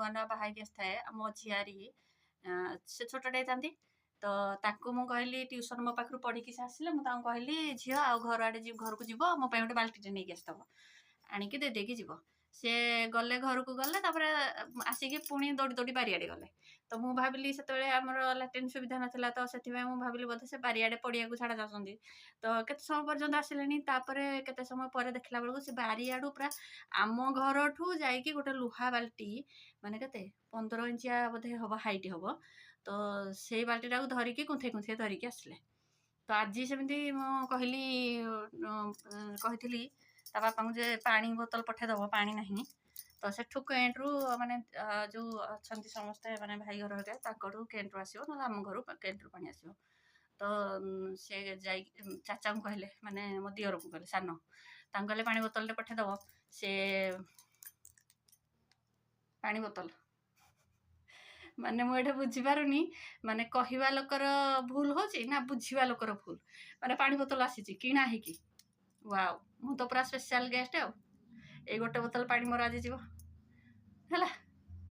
ନୂଆ ନୂଆ ବାହା ହେଇକି ଆସିଥାଏ ମୋ ଝିଆରୀ ସେ ଛୋଟଟେ ହେଇଥାନ୍ତି ତ ତାକୁ ମୁଁ କହିଲି ଟ୍ୟୁସନ୍ ମୋ ପାଖରୁ ପଢ଼ିକି ସେ ଆସିଲେ ମୁଁ ତାଙ୍କୁ କହିଲି ଝିଅ ଆଉ ଘର ଆଡ଼େ ଘରକୁ ଯିବ ମୋ ପାଇଁ ଗୋଟେ ବାଲ୍ଟିଟେ ନେଇକି ଆସିଥିବ ଆଣିକି ଦେଇଦେଇକି ଯିବ ସେ ଗଲେ ଘରକୁ ଗଲେ ତାପରେ ଆସିକି ପୁଣି ଦୌଡ଼ି ଦୌଡ଼ି ବାରିଆଡ଼େ ଗଲେ ତ ମୁଁ ଭାବିଲି ସେତେବେଳେ ଆମର ଲାଟ୍ରିନ୍ ସୁବିଧା ନଥିଲା ତ ସେଥିପାଇଁ ମୁଁ ଭାବିଲି ବୋଧେ ସେ ବାରିଆଡ଼େ ପଡ଼ିଆକୁ ଛାଡ଼ା ଯାଉଛନ୍ତି ତ କେତେ ସମୟ ପର୍ଯ୍ୟନ୍ତ ଆସିଲେନି ତାପରେ କେତେ ସମୟ ପରେ ଦେଖିଲା ବେଳକୁ ସେ ବାରିଆଡ଼ୁ ପୁରା ଆମ ଘରଠୁ ଯାଇକି ଗୋଟେ ଲୁହା ବାଲ୍ଟି ମାନେ କେତେ 15 ଇଞ୍ଚିଆ ବୋଧେ ହବ ହାଇଟ୍ ହବ ତ ସେଇ ବାଲ୍ଟିଟାକୁ ଧରିକି କୁନ୍ଥେଇ କୁନ୍ଥେଇ ଧରିକି ଆସିଲେ ତ ଆଜି ସେମିତି ମୁଁ କହିଥିଲି ତା ବାପାଙ୍କୁ ଯେ ପାଣି ବୋତଲ ପଠେଇଦବ ପାଣି ନାହିଁ ତ ସେଠୁ କେଣ୍ଟରୁ ମାନେ ଯେଉଁ ଅଛନ୍ତି ସମସ୍ତେ ମାନେ ଭାଇ ଘର ହେରିକା ତାଙ୍କଠୁ କେଣ୍ଟରୁ ଆସିବ ନହେଲେ ଆମ ଘରୁ କେଣ୍ଟରୁ ପାଣି ଆସିବ ତ ସେ ଯାଇକି ଚାଚାଙ୍କୁ କହିଲେ ମାନେ ମୋ ଦିଅରକୁ କହିଲେ ସାନ ତାଙ୍କୁ କହିଲେ ପାଣି ବୋତଲଟେ ପଠେଇଦବ ସେ ପାଣି ବୋତଲ ମାନେ ମୁଁ ଏଇଟା ବୁଝିପାରୁନି ମାନେ କହିବା ଲୋକର ଭୁଲ ହେଉଛି ନା ବୁଝିବା ଲୋକର ଭୁଲ ମାନେ ପାଣି ବୋତଲ ଆସିଛି କିଣା ହେଇକି ୱାଓ ମୁଁ ତ ପୁରା ସ୍ପେଶାଲ ଗେଷ୍ଟ ଆଉ ଏଇ ଗୋଟେ ବୋତଲ ପାଣି ମୋର ଆଜି ଯିବ ହେଲା।